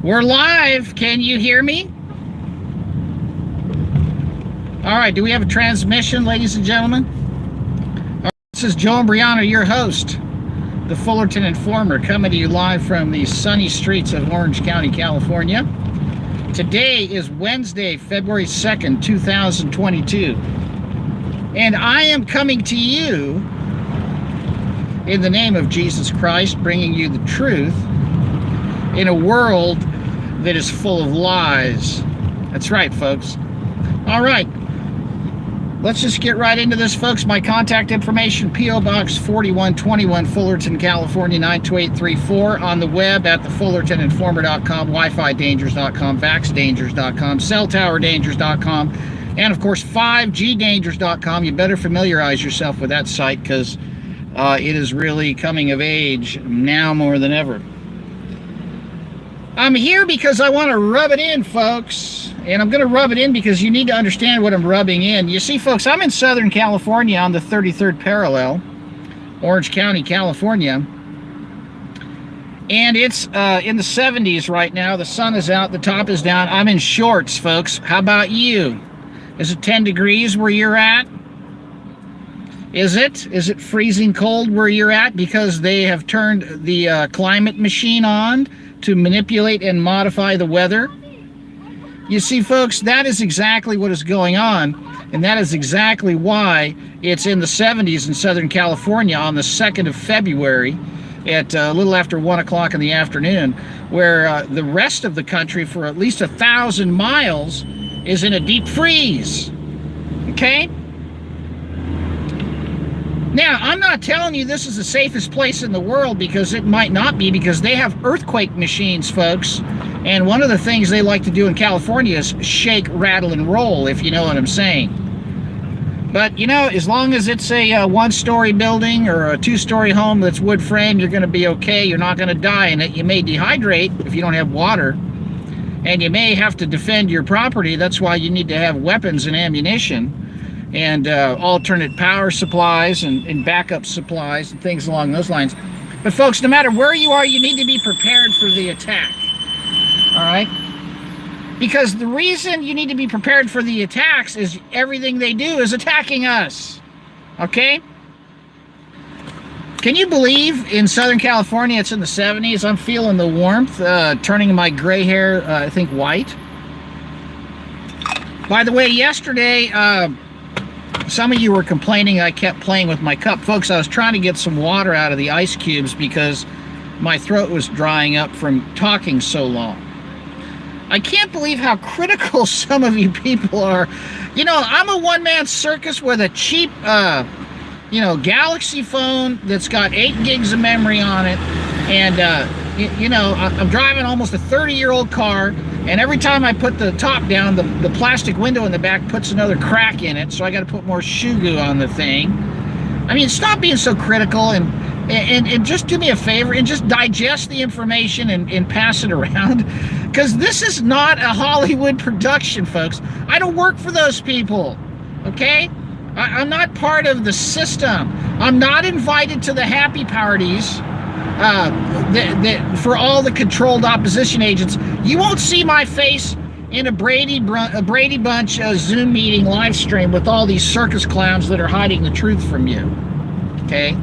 We're live. Can you hear me? All right, do we have a transmission, ladies and gentlemen? All right, this is Joe Imbriano, your host, the Fullerton Informer, coming to you live from the sunny streets of Orange County, California. Today is Wednesday, February 2nd, 2022. And I am coming to you in the name of Jesus Christ, bringing you the truth in a world that is full of lies. That's right, folks. All right. Let's just get right into this, folks. My contact information, P.O. Box 4121, Fullerton, California, 92834. On the web at thefullertoninformer.com, WiFiDangers.com, VaxDangers.com, CellTowerDangers.com, and, of course, 5GDangers.com. You better familiarize yourself with that site because it is really coming of age now more than ever. I'm here because I want to rub it in, folks. And I'm going to rub it in because you need to understand what I'm rubbing in. You see, folks, I'm in Southern California on the 33rd parallel, Orange County, California. And it's in the 70s right now. The sun is out. The top is down. I'm in shorts, folks. How about you? Is it 10 degrees where you're at? Is it? Is it freezing cold where you're at because they have turned the climate machine on to manipulate and modify the weather? You see, folks, that is exactly what is going on, and that is exactly why it's in the 70s in Southern California on the 2nd of February at a little after 1 o'clock in the afternoon, where the rest of the country for at least 1,000 miles is in a deep freeze. Okay? Now, I'm not telling you this is the safest place in the world, because it might not be, because they have earthquake machines, folks. And one of the things they like to do in California is shake, rattle, and roll, if you know what I'm saying. But, you know, as long as it's a one-story building or a two-story home that's wood frame, you're going to be okay. You're not going to die in it. You may dehydrate if you don't have water, and you may have to defend your property. That's why you need to have weapons and ammunition and alternate power supplies and backup supplies and things along those lines. But, folks, no matter where you are, you need to be prepared for the attack. All right? Because the reason you need to be prepared for the attacks is everything they do is attacking us. Okay? Can you believe in Southern California it's in the 70s? I'm feeling the warmth, turning my gray hair, I think, white. By the way, yesterday, some of you were complaining I kept playing with my cup. Folks, I was trying to get some water out of the ice cubes because my throat was drying up from talking so long. I can't believe how critical some of you people are. You know, I'm a one-man circus with a cheap, you know, Galaxy phone that's got 8 gigs of memory on it. And, you know, I'm driving almost a 30-year-old car. And every time I put the top down, the plastic window in the back puts another crack in it. So I got to put more shoe goo on the thing. I mean, stop being so critical and just do me a favor and just digest the information and pass it around. Because this is not a Hollywood production, folks. I don't work for those people, okay? I'm not part of the system. I'm not invited to the happy parties for all the controlled opposition agents. You won't see my face in a Brady Bunch Zoom meeting live stream with all these circus clowns that are hiding the truth from you, okay?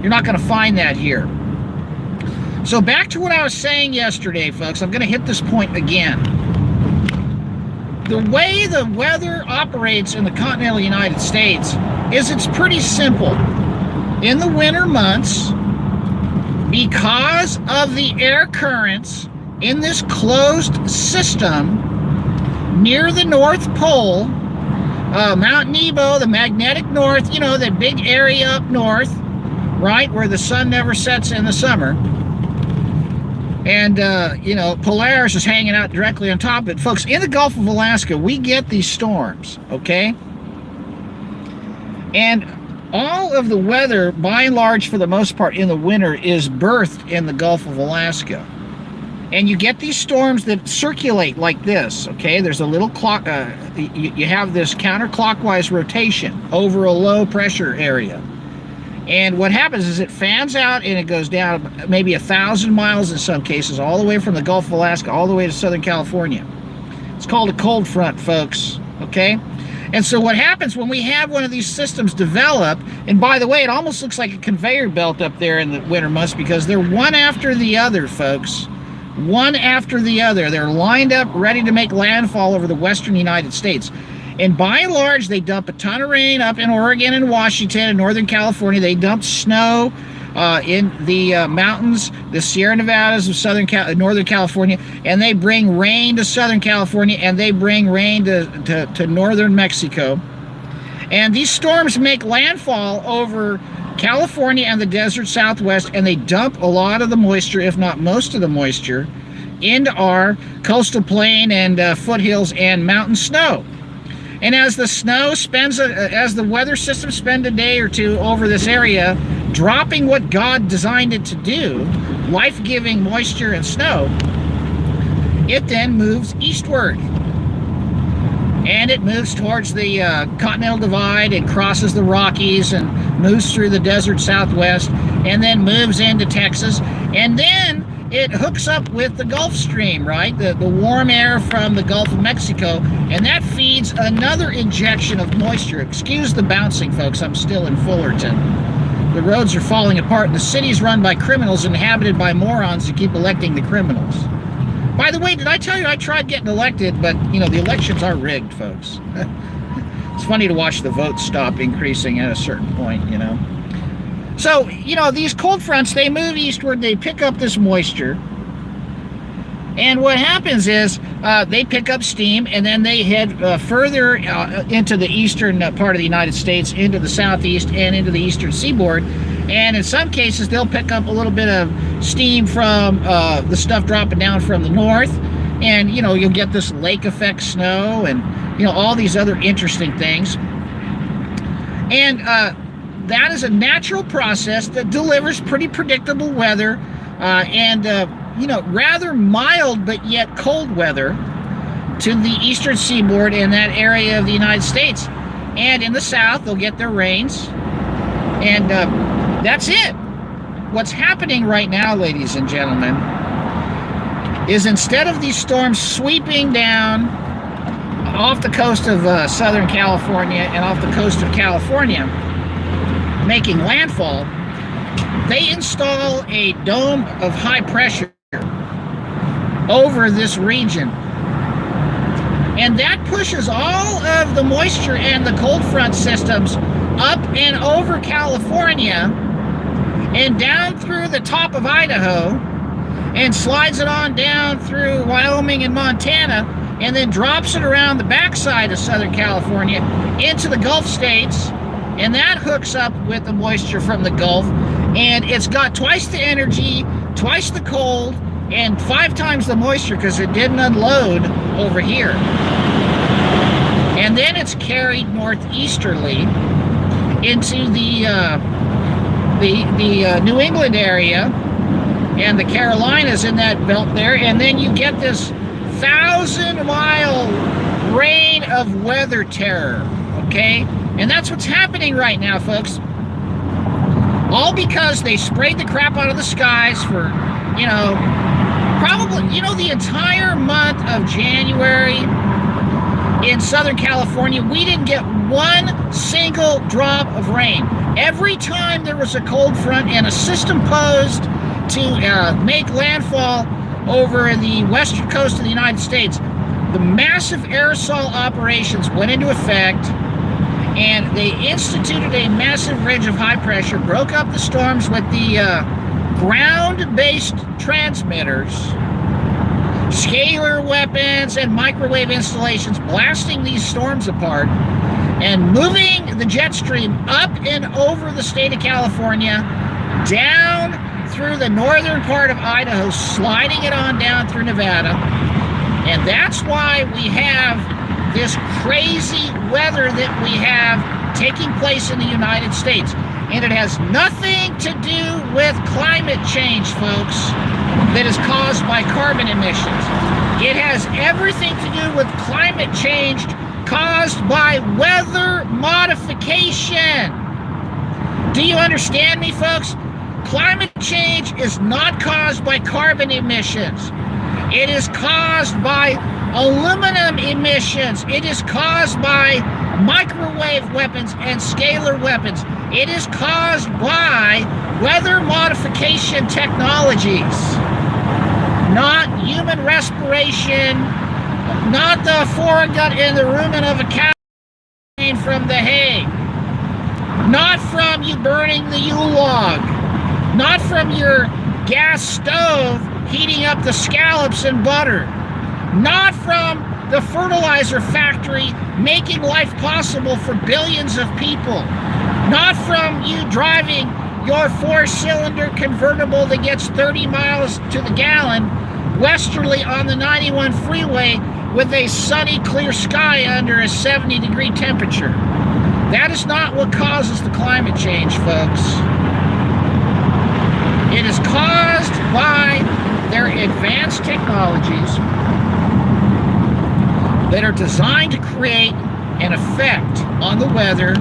You're not going to find that here. So back to what I was saying yesterday, folks. I'm going to hit this point again. The way the weather operates in the continental United States is it's pretty simple. In the winter months, because of the air currents in this closed system near the North Pole, Mount Nebo, the magnetic north, you know, the big area up north, right, where the sun never sets in the summer. And, you know, Polaris is hanging out directly on top of it. Folks, in the Gulf of Alaska, we get these storms, okay? And all of the weather, by and large, for the most part, in the winter, is birthed in the Gulf of Alaska. And you get these storms that circulate like this, okay? There's a little clock, you have this counterclockwise rotation over a low pressure area. And what happens is it fans out and it goes down maybe 1,000 miles in some cases, all the way from the Gulf of Alaska all the way to Southern California. It's called a cold front, folks, okay? And so what happens when we have one of these systems develop, and by the way, it almost looks like a conveyor belt up there in the winter months because they're one after the other, folks. One after the other. They're lined up, ready to make landfall over the western United States. And by and large, they dump a ton of rain up in Oregon and Washington and Northern California. They dump snow in the mountains, the Sierra Nevadas of Northern California, and they bring rain to Southern California, and they bring rain to northern Mexico. And these storms make landfall over California and the desert Southwest, and they dump a lot of the moisture, if not most of the moisture, into our coastal plain and foothills and mountain snow. And as the snow spends, as the weather system spend a day or two over this area, dropping what God designed it to do, life-giving moisture and snow, it then moves eastward. And it moves towards the Continental Divide and crosses the Rockies and moves through the desert Southwest and then moves into Texas. And then it hooks up with the Gulf Stream, right? The warm air from the Gulf of Mexico, and that feeds another injection of moisture. Excuse the bouncing, folks. I'm still in Fullerton. The roads are falling apart, and the city's run by criminals inhabited by morons who keep electing the criminals. By the way, did I tell you I tried getting elected, but, you know, the elections are rigged, folks. It's funny to watch the votes stop increasing at a certain point, you know. So, you know, these cold fronts, they move eastward, they pick up this moisture, and what happens is they pick up steam, and then they head further into the eastern part of the United States, into the southeast and into the eastern seaboard, and in some cases they'll pick up a little bit of steam from the stuff dropping down from the north, and, you know, you'll get this lake effect snow and, you know, all these other interesting things. And that is a natural process that delivers pretty predictable weather and, you know, rather mild but yet cold weather to the eastern seaboard in that area of the United States. And in the south, they'll get their rains. And that's it. What's happening right now, ladies and gentlemen, is instead of these storms sweeping down off the coast of Southern California and off the coast of California, making landfall, they install a dome of high pressure over this region. And that pushes all of the moisture and the cold front systems up and over California and down through the top of Idaho and slides it on down through Wyoming and Montana and then drops it around the backside of Southern California into the Gulf states. And that hooks up with the moisture from the Gulf, and it's got twice the energy, twice the cold, and 5 times the moisture because it didn't unload over here. And then it's carried northeasterly into the New England area and the Carolinas in that belt there, and then you get this 1,000-mile reign of weather terror, okay? And that's what's happening right now, folks. All because they sprayed the crap out of the skies for, you know, probably, you know, the entire month of January in Southern California, we didn't get one single drop of rain. Every time there was a cold front and a system posed to make landfall over the western coast of the United States, the massive aerosol operations went into effect, and they instituted a massive ridge of high pressure, broke up the storms with the ground-based transmitters, scalar weapons, and microwave installations, blasting these storms apart and moving the jet stream up and over the state of California, down through the northern part of Idaho, sliding it on down through Nevada. And that's why we have this crazy weather that we have taking place in the United States. And it has nothing to do with climate change, folks, that is caused by carbon emissions. It has everything to do with climate change caused by weather modification. Do you understand me, folks? Climate change is not caused by carbon emissions. It is caused by aluminum emissions. It is caused by microwave weapons and scalar weapons. It is caused by weather modification technologies, not human respiration, not the foregut in the rumen of a cow from the hay, not from you burning the Yule log, not from your gas stove heating up the scallops and butter, not from the fertilizer factory making life possible for billions of people, not from you driving your 4-cylinder convertible that gets 30 miles to the gallon westerly on the 91 freeway with a sunny, clear sky under a 70-degree temperature. That is not what causes the climate change, folks. It is caused by their advanced technologies that are designed to create an effect on the weather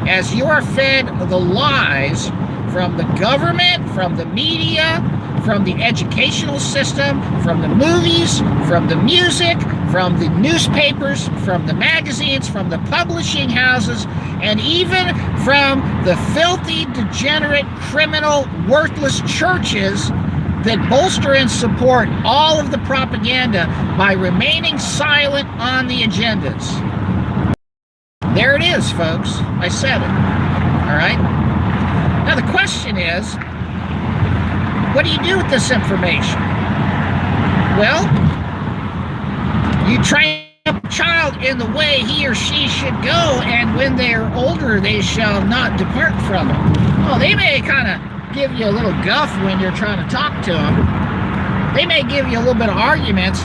as you are fed the lies from the government, from the media, from the educational system, from the movies, from the music, from the newspapers, from the magazines, from the publishing houses, and even from the filthy, degenerate, criminal, worthless churches that bolster and support all of the propaganda by remaining silent on the agendas. There it is, folks. I said it. All right? Now the question is, what do you do with this information? Well, you train up a child in the way he or she should go, and when they are older, they shall not depart from it. Oh, they may kind of give you a little guff when you're trying to talk to them. They may give you a little bit of arguments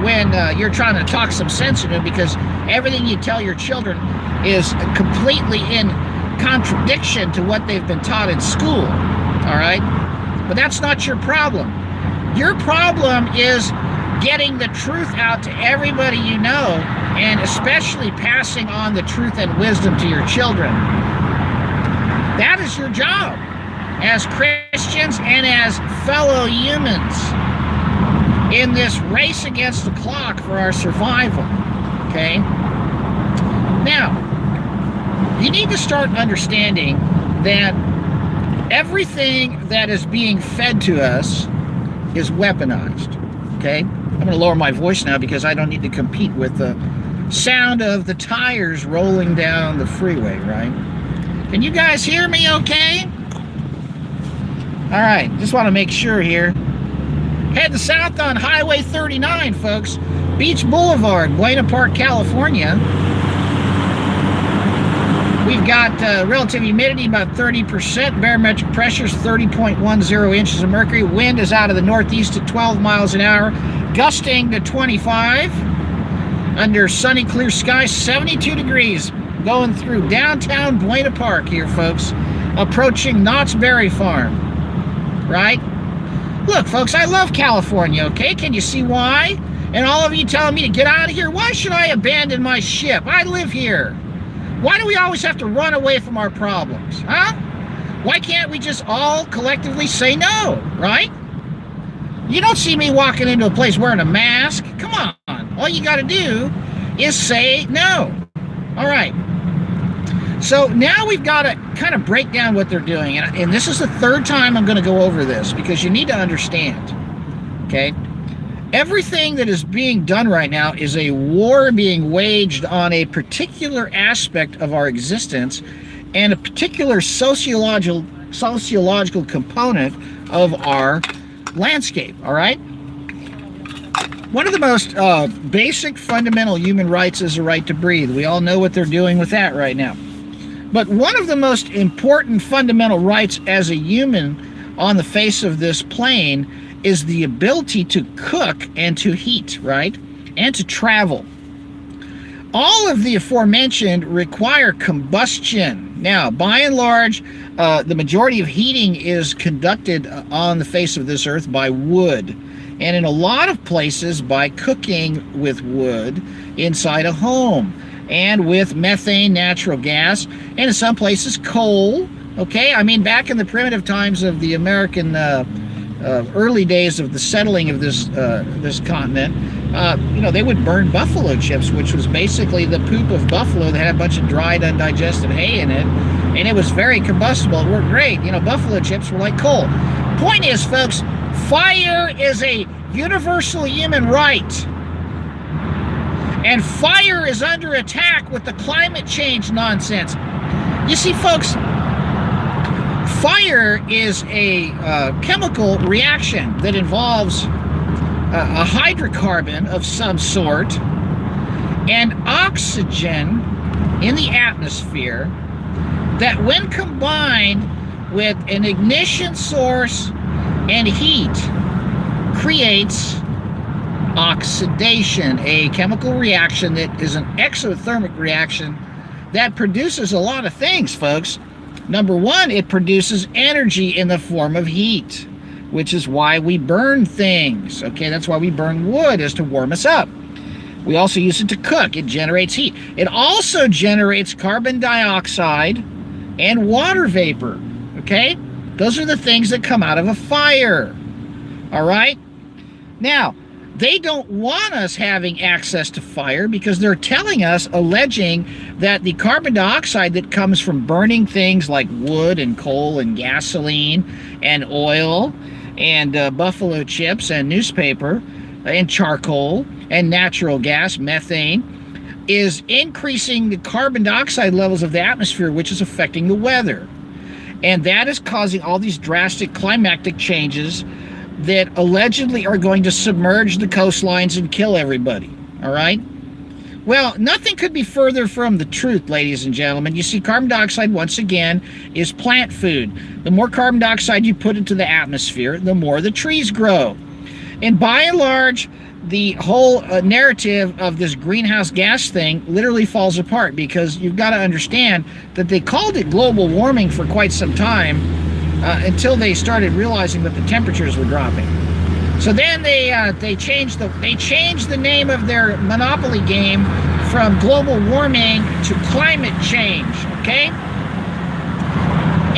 when you're trying to talk some sense into them, because everything you tell your children is completely in contradiction to what they've been taught in school. All right? But that's not your problem. Your problem is getting the truth out to everybody you know, and especially passing on the truth and wisdom to your children. That is your job as Christians and as fellow humans in this race against the clock for our survival. Okay? Now, you need to start understanding that everything that is being fed to us is weaponized. Okay? I'm going to lower my voice now because I don't need to compete with the sound of the tires rolling down the freeway, right? Can you guys hear me okay? All right, just want to make sure here. Head south on Highway 39, folks. Beach Boulevard, Buena Park, California. We've got relative humidity about 30%, barometric pressure is 30.10 inches of mercury. Wind is out of the northeast at 12 miles an hour, gusting to 25. Under sunny, clear skies, 72 degrees. Going through downtown Buena Park here, folks. Approaching Knott's Berry Farm. Right? Look, folks, I love California, okay? Can you see why? And all of you telling me to get out of here? Why should I abandon my ship? I live here. Why do we always have to run away from our problems, huh? Why can't we just all collectively say no, right? You don't see me walking into a place wearing a mask. Come on. All you got to do is say no. All right. So now we've got to kind of break down what they're doing. And this is the third time I'm going to go over this, because you need to understand, okay? Everything that is being done right now is a war being waged on a particular aspect of our existence and a particular sociological component of our landscape, all right? One of the most basic fundamental human rights is the right to breathe. We all know what they're doing with that right now. But one of the most important fundamental rights as a human on the face of this plane is the ability to cook and to heat, right? And to travel. All of the aforementioned require combustion. Now, by and large, the majority of heating is conducted on the face of this earth by wood. And in a lot of places by cooking with wood inside a home. And with methane, natural gas, and in some places coal, Okay, I mean, back in the primitive times of the American early days of the settling of this continent, they would burn buffalo chips, which was basically the poop of buffalo that had a bunch of dried, undigested hay in it, and it was very combustible. It worked great. Buffalo chips were like coal. Point is, folks, fire is a universal human right, and fire is under attack with the climate change nonsense. You see, folks, fire is a chemical reaction that involves a hydrocarbon of some sort and oxygen in the atmosphere that, when combined with an ignition source and heat, creates oxidation, a chemical reaction that is an exothermic reaction that produces a lot of things, folks. Number one, it produces energy in the form of heat, which is why we burn things. Okay, that's why we burn wood, is to warm us up. We also use it to cook. It generates heat. It also generates carbon dioxide and water vapor. Okay, those are the things that come out of a fire. All right. Now, they don't want us having access to fire because they're telling us, alleging that the carbon dioxide that comes from burning things like wood and coal and gasoline and oil and buffalo chips and newspaper and charcoal and natural gas, methane, is increasing the carbon dioxide levels of the atmosphere, which is affecting the weather. And that is causing all these drastic climatic changes that allegedly are going to submerge the coastlines and kill everybody. All right? Well, nothing could be further from the truth, ladies and gentlemen. You see, carbon dioxide, once again, is plant food. The more carbon dioxide you put into the atmosphere, the more the trees grow. And by and large, the whole narrative of this greenhouse gas thing literally falls apart, because you've got to understand that they called it global warming for quite some time, until they started realizing that the temperatures were dropping. So then they changed the name of their monopoly game from global warming to climate change. Okay?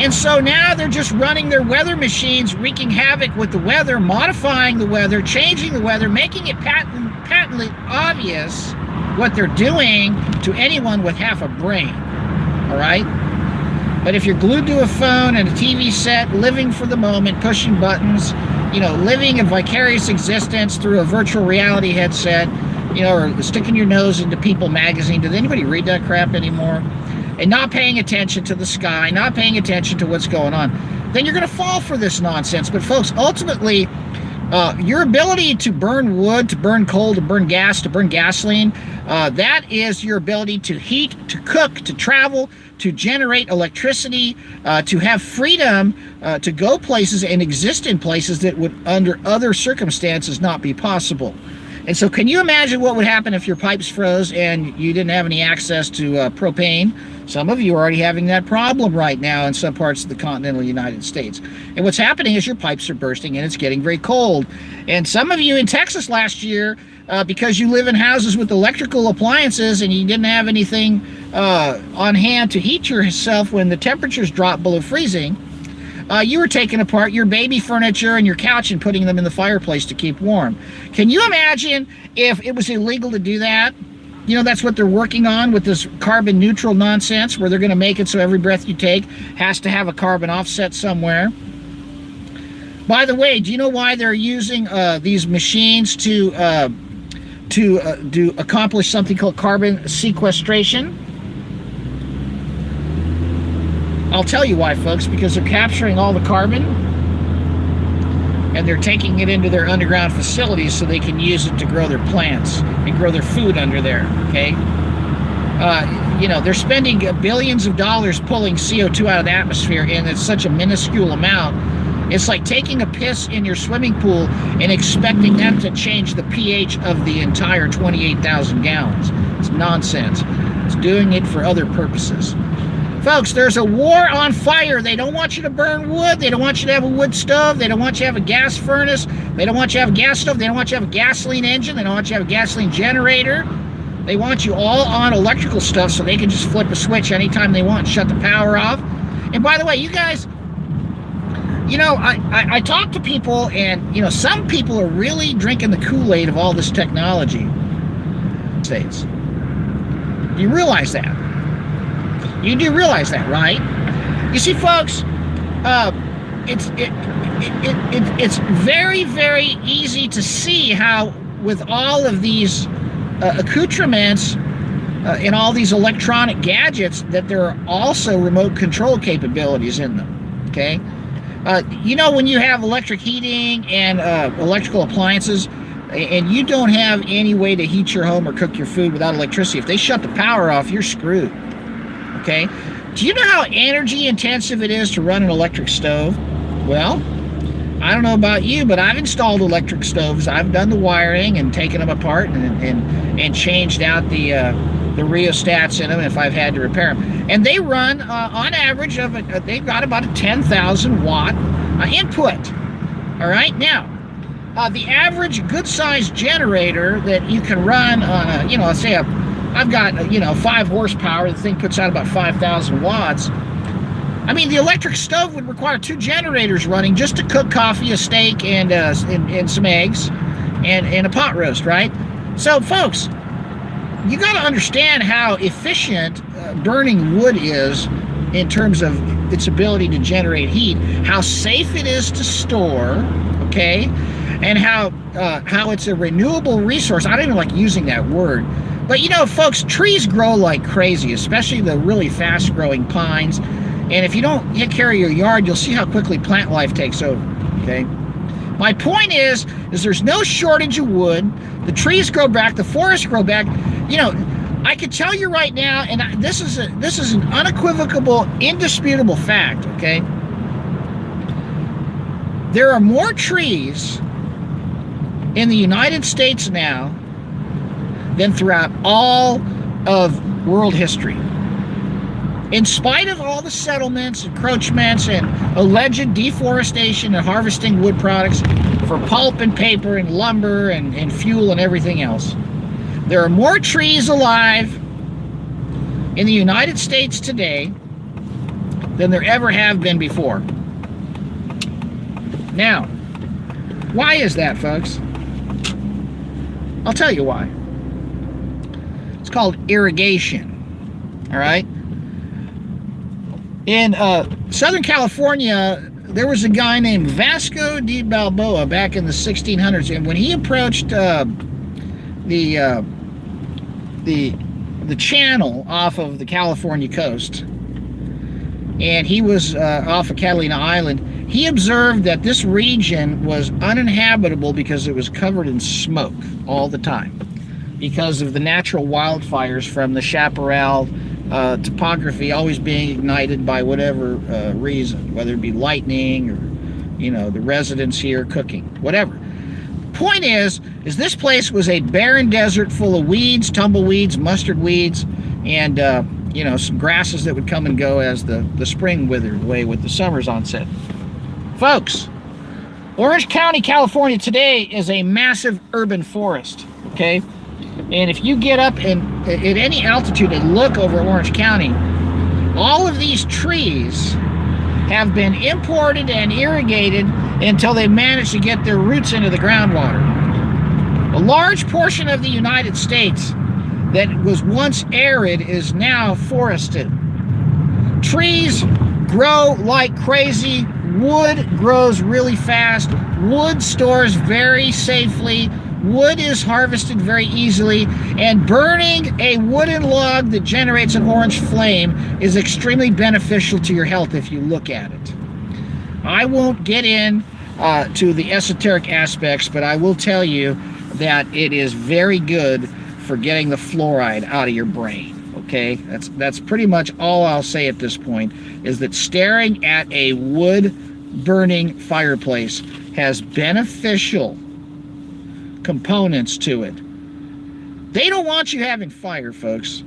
And so now they're just running their weather machines, wreaking havoc with the weather, modifying the weather, changing the weather, making it patently obvious what they're doing to anyone with half a brain. All right? But if you're glued to a phone and a TV set, living for the moment, pushing buttons, living a vicarious existence through a virtual reality headset, or sticking your nose into People magazine. Does anybody read that crap anymore? And not paying attention to the sky, not paying attention to what's going on, then you're going to fall for this nonsense. But folks, ultimately, your ability to burn wood, to burn coal, to burn gas, to burn gasoline, that is your ability to heat, to cook, to travel, to generate electricity, to have freedom to go places and exist in places that would, under other circumstances, not be possible. And so can you imagine what would happen if your pipes froze and you didn't have any access to propane? Some of you are already having that problem right now in some parts of the continental United States. And what's happening is your pipes are bursting and it's getting very cold. And some of you in Texas last year, because you live in houses with electrical appliances and you didn't have anything on hand to heat yourself when the temperatures dropped below freezing, you were taking apart your baby furniture and your couch and putting them in the fireplace to keep warm. Can you imagine if it was illegal to do that? That's what they're working on with this carbon neutral nonsense, where they're going to make it so every breath you take has to have a carbon offset somewhere. By the way, do you know why they're using these machines to accomplish something called carbon sequestration? I'll tell you why, folks, because they're capturing all the carbon and they're taking it into their underground facilities so they can use it to grow their plants and grow their food under there, okay? They're spending billions of dollars pulling CO2 out of the atmosphere, and it's such a minuscule amount. It's like taking a piss in your swimming pool and expecting them to change the pH of the entire 28,000 gallons. It's nonsense. It's doing it for other purposes. Folks, there's a war on fire. They don't want you to burn wood. They don't want you to have a wood stove. They don't want you to have a gas furnace. They don't want you to have a gas stove. They don't want you to have a gasoline engine. They don't want you to have a gasoline generator. They want you all on electrical stuff so they can just flip a switch anytime they want and shut the power off. And by the way, you guys, you know, I talk to people, and, you know, some people are really drinking the Kool-Aid of all this technology. States. Do you realize that? You do realize that, right? You see, folks, it's very, very easy to see how, with all of these accoutrements and all these electronic gadgets, that there are also remote control capabilities in them. Okay, you know, when you have electric heating and electrical appliances, and you don't have any way to heat your home or cook your food without electricity, if they shut the power off, you're screwed. Okay? Do you know how energy intensive it is to run an electric stove? Well, I don't know about you, but I've installed electric stoves. I've done the wiring and taken them apart and changed out the rheostats in them if I've had to repair them. And they run, on average, they've got about a 10,000 watt input. All right? Now, the average good-sized generator that you can run on a, you know, let's say I've got, you know, 5 horsepower, the thing puts out about 5,000 watts. I mean, the electric stove would require 2 generators running just to cook coffee, a steak, and some eggs, and a pot roast, right? So, folks, you got to understand how efficient burning wood is in terms of its ability to generate heat, how safe it is to store, okay? And how it's a renewable resource. I don't even like using that word. But, you know, folks, trees grow like crazy, especially the really fast-growing pines. And if you don't take care of your yard, you'll see how quickly plant life takes over, okay? My point is there's no shortage of wood. The trees grow back. The forests grow back. You know, I can tell you right now, and this is an unequivocal, indisputable fact, okay? There are more trees in the United States now than throughout all of world history. In spite of all the settlements, encroachments, and alleged deforestation and harvesting wood products for pulp and paper and lumber and fuel and everything else, there are more trees alive in the United States today than there ever have been before. Now, why is that, folks? I'll tell you why. It's called irrigation. All right? In Southern California, there was a guy named Vasco de Balboa back in the 1600s, and when he approached the channel off of the California coast, and he was off of Catalina Island, he observed that this region was uninhabitable because it was covered in smoke all the time because of the natural wildfires from the chaparral topography always being ignited by whatever reason, whether it be lightning or, you know, the residents here cooking, whatever. Point is this place was a barren desert full of weeds, tumbleweeds, mustard weeds, and you know, some grasses that would come and go as the spring withered away with the summer's onset. Folks, Orange County, California today is a massive urban forest, okay? And if you get up and at any altitude and look over Orange County, all of these trees have been imported and irrigated until they managed to get their roots into the groundwater. A large portion of the United States that was once arid is now forested. Trees grow like crazy. Wood grows really fast. Wood stores very safely. Wood is harvested very easily, and burning a wooden log that generates an orange flame is extremely beneficial to your health if you look at it. I won't get in to the esoteric aspects, but I will tell you that it is very good for getting the fluoride out of your brain. Okay, that's pretty much all I'll say at this point, is that staring at a wood burning fireplace has beneficial components to it. They don't want you having fire, folks.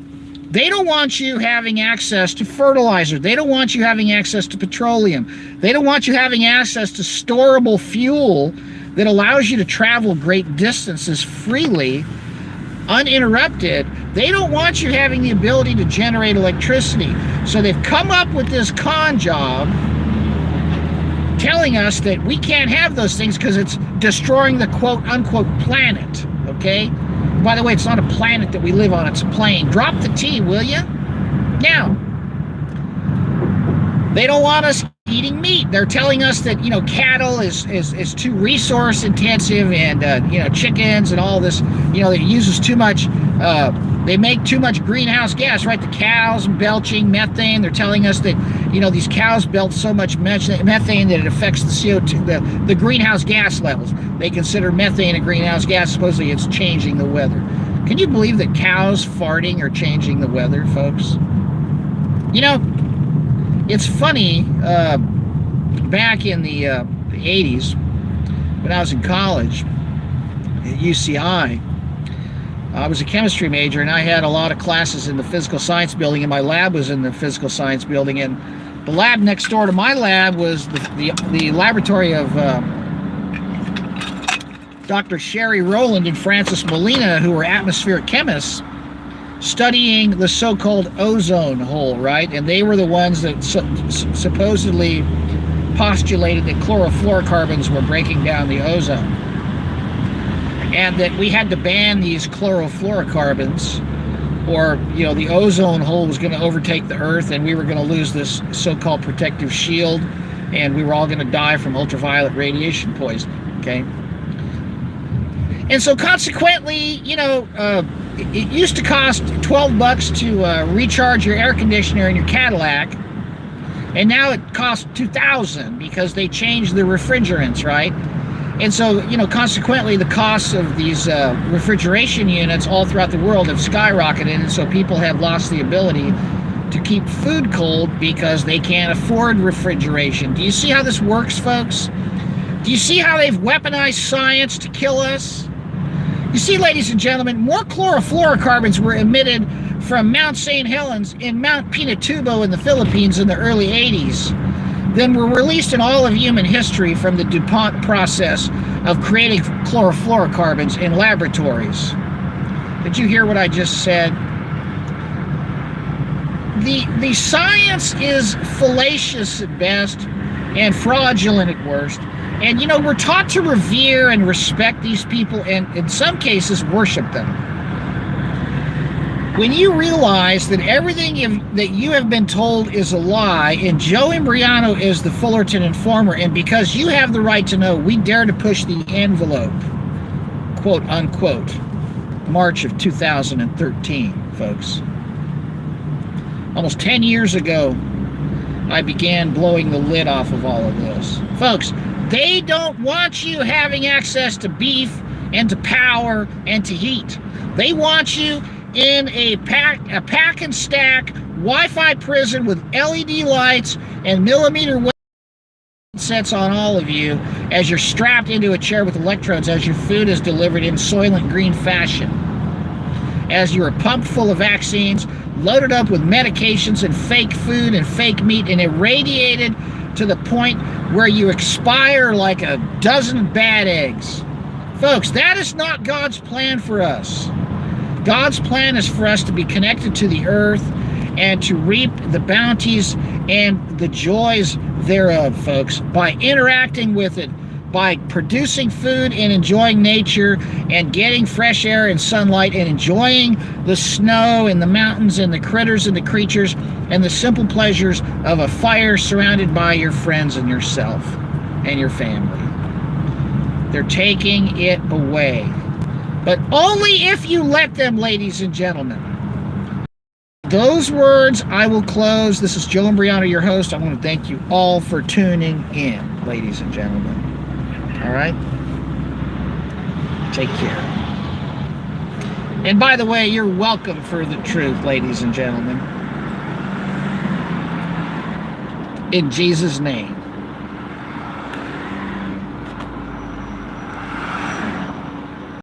They don't want you having access to fertilizer. They don't want you having access to petroleum. They don't want you having access to storable fuel that allows you to travel great distances freely uninterrupted, they don't want you having the ability to generate electricity. So they've come up with this con job telling us that we can't have those things because it's destroying the quote-unquote planet, okay? By the way, it's not a planet that we live on, it's a plane. Drop the T, will you? Now, they don't want us eating meat. They're telling us that, you know, cattle is too resource intensive, and you know, chickens and all this, you know, it uses too much, they make too much greenhouse gas, right? The cows belching methane. They're telling us that, you know, these cows belch so much methane that it affects the CO2, the greenhouse gas levels. They consider methane a greenhouse gas. Supposedly it's changing the weather. Can you believe that cows farting are changing the weather, folks? You know, it's funny, back in the 80s, when I was in college at UCI, I was a chemistry major, and I had a lot of classes in the physical science building, and my lab was in the physical science building, and the lab next door to my lab was the laboratory of Dr. Sherry Rowland and Francis Molina, who were atmospheric chemists, studying the so-called ozone hole, right? And they were the ones that supposedly postulated that chlorofluorocarbons were breaking down the ozone, and that we had to ban these chlorofluorocarbons, or, you know, the ozone hole was going to overtake the Earth, and we were going to lose this so-called protective shield, and we were all going to die from ultraviolet radiation poisoning, okay? And so consequently, you know, it used to cost $12 to recharge your air conditioner in your Cadillac, and now it costs $2,000 because they changed the refrigerants, right? And so, you know, consequently, the costs of these refrigeration units all throughout the world have skyrocketed, and so people have lost the ability to keep food cold because they can't afford refrigeration. Do you see how this works, folks? Do you see how they've weaponized science to kill us? You see, ladies and gentlemen, more chlorofluorocarbons were emitted from Mount St. Helens and Mount Pinatubo in the Philippines in the early 80s than were released in all of human history from the DuPont process of creating chlorofluorocarbons in laboratories. Did you hear what I just said? The science is fallacious at best and fraudulent at worst. And, you know, we're taught to revere and respect these people, and in some cases worship them. When you realize that everything that you have been told is a lie, and Joe Imbriano is the Fullerton Informer, and because you have the right to know, we dare to push the envelope, quote unquote, March of 2013, folks. Almost 10 years ago, I began blowing the lid off of all of this. Folks, they don't want you having access to beef and to power and to heat. They want you in a pack and stack Wi-Fi prison with LED lights and millimeter wave sets on all of you as you're strapped into a chair with electrodes as your food is delivered in Soylent Green fashion, as you are pumped full of vaccines, loaded up with medications and fake food and fake meat, and irradiated to the point where you expire like a dozen bad eggs. Folks, that is not God's plan for us. God's plan is for us to be connected to the earth and to reap the bounties and the joys thereof, folks, by interacting with it, by producing food and enjoying nature and getting fresh air and sunlight and enjoying the snow and the mountains and the critters and the creatures and the simple pleasures of a fire surrounded by your friends and yourself and your family. They're taking it away. But only if you let them, ladies and gentlemen. Those words, I will close. This is Joe Imbriano, your host. I want to thank you all for tuning in, ladies and gentlemen. All right? Take care. And by the way, you're welcome for the truth, ladies and gentlemen. In Jesus' name.